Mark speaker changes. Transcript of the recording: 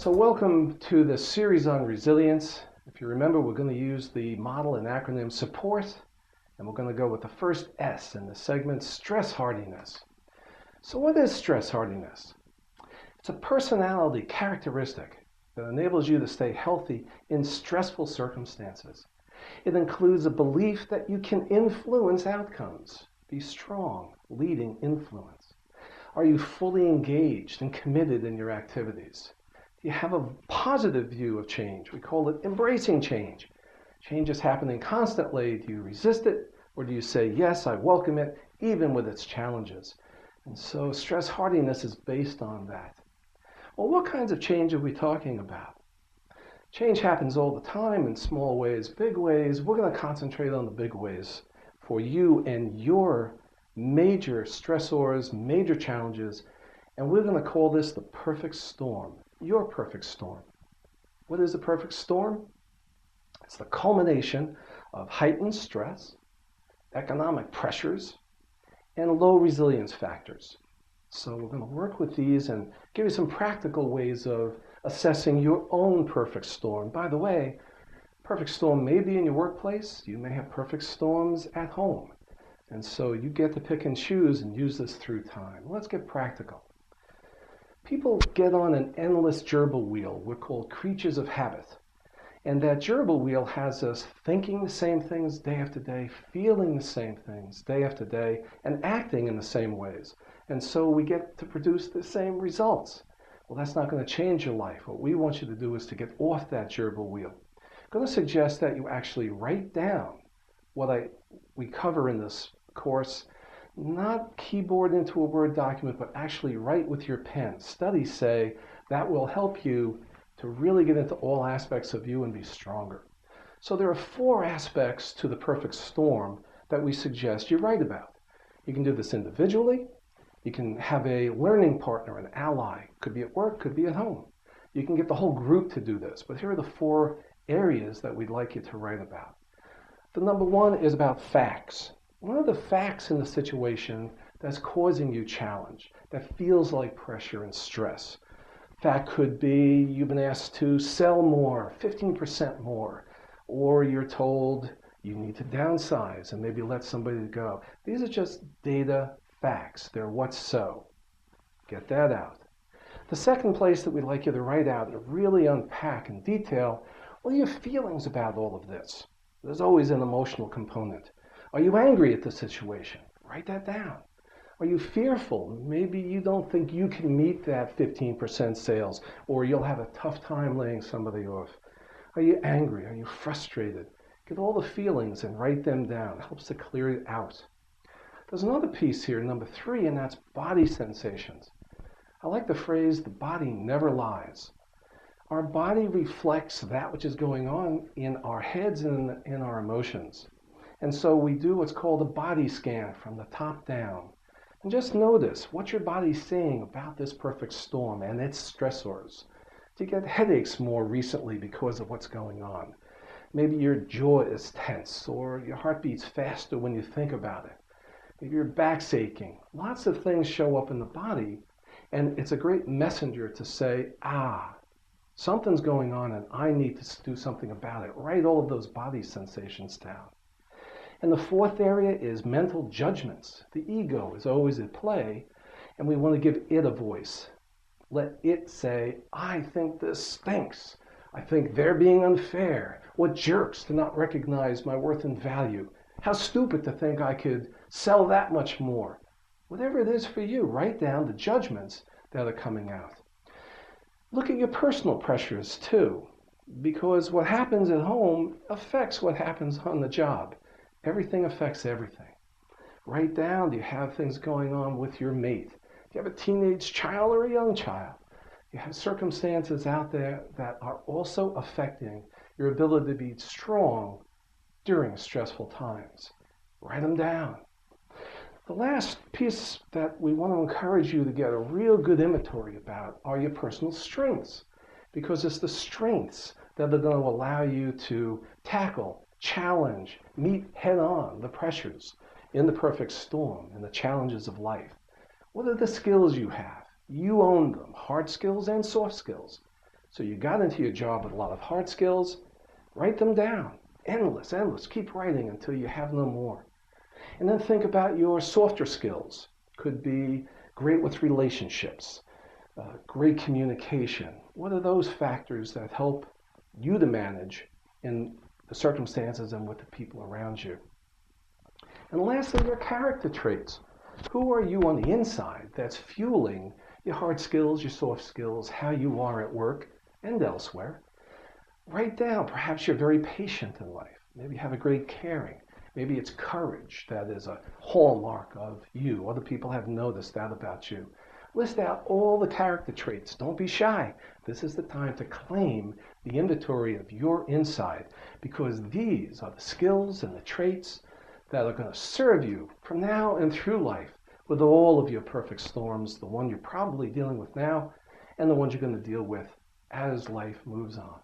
Speaker 1: So welcome to the series on resilience. If you remember, we're going to use the model and acronym SUPPORT, and we're going to go with the first S in the segment, stress hardiness. So what is stress hardiness? It's a personality characteristic that enables you to stay healthy in stressful circumstances. It includes a belief that you can influence outcomes, be strong, leading influence. Are you fully engaged and committed in your activities? You have a positive view of change. We call it embracing change. Change is happening constantly. Do you resist it, or do you say, yes, I welcome it, even with its challenges? And so stress hardiness is based on that. Well, what kinds of change are we talking about? Change happens all the time in small ways, big ways. We're going to concentrate on the big ways for you and your major stressors, major challenges, and we're going to call this the perfect storm. Your perfect storm. What is a perfect storm? It's the culmination of heightened stress, economic pressures, and low resilience factors. So we're going to work with these and give you some practical ways of assessing your own perfect storm. By the way, perfect storm may be in your workplace. You may have perfect storms at home. And so you get to pick and choose and use this through time. Let's get practical. People get on an endless gerbil wheel. We're called creatures of habit. And that gerbil wheel has us thinking the same things day after day, feeling the same things day after day, and acting in the same ways. And so we get to produce the same results. Well, that's not going to change your life. What we want you to do is to get off that gerbil wheel. I'm going to suggest that you actually write down what we cover in this course. Not keyboard into a Word document, but actually write with your pen. Studies say that will help you to really get into all aspects of you and be stronger. So there are 4 aspects to the perfect storm that we suggest you write about. You can do this individually. You can have a learning partner, an ally. Could be at work, could be at home. You can get the whole group to do this, but here are the 4 areas that we'd like you to write about. The number 1 is about facts. What are the facts in the situation that's causing you challenge, that feels like pressure and stress? Fact could be you've been asked to sell more, 15% more, or you're told you need to downsize and maybe let somebody go. These are just data facts. They're what's so. Get that out. The second place that we'd like you to write out and really unpack in detail, what are your feelings about all of this? There's always an emotional component. Are you angry at the situation? Write that down. Are you fearful? Maybe you don't think you can meet that 15% sales, or you'll have a tough time laying somebody off. Are you angry? Are you frustrated? Get all the feelings and write them down. It helps to clear it out. There's another piece here, number 3, and that's body sensations. I like the phrase, the body never lies. Our body reflects that which is going on in our heads and in our emotions. And so we do what's called a body scan from the top down. And just notice what your body's saying about this perfect storm and its stressors. Do you get headaches more recently because of what's going on? Maybe your jaw is tense or your heart beats faster when you think about it. Maybe your back's aching. Lots of things show up in the body, and it's a great messenger to say, something's going on and I need to do something about it. Write all of those body sensations down. And the 4th area is mental judgments. The ego is always at play, and we want to give it a voice. Let it say, I think this stinks. I think they're being unfair. What jerks to not recognize my worth and value. How stupid to think I could sell that much more. Whatever it is for you, write down the judgments that are coming out. Look at your personal pressures too, because what happens at home affects what happens on the job. Everything affects everything. Write down, do you have things going on with your mate? Do you have a teenage child or a young child? You have circumstances out there that are also affecting your ability to be strong during stressful times. Write them down. The last piece that we want to encourage you to get a real good inventory about are your personal strengths, because it's the strengths that are going to allow you to tackle, challenge, meet head-on the pressures in the perfect storm and the challenges of life. What are the skills you have? You own them, hard skills and soft skills. So you got into your job with a lot of hard skills. Write them down. Endless, endless. Keep writing until you have no more. And then think about your softer skills. Could be great with relationships, great communication. What are those factors that help you to manage in the circumstances and with the people around you? And lastly, your character traits. Who are you on the inside that's fueling your hard skills, your soft skills, how you are at work and elsewhere? Write down, perhaps you're very patient in life. Maybe you have a great caring. Maybe it's courage that is a hallmark of you. Other people have noticed that about you. List out all the character traits. Don't be shy. This is the time to claim the inventory of your inside, because these are the skills and the traits that are going to serve you from now and through life with all of your perfect storms, the one you're probably dealing with now and the ones you're going to deal with as life moves on.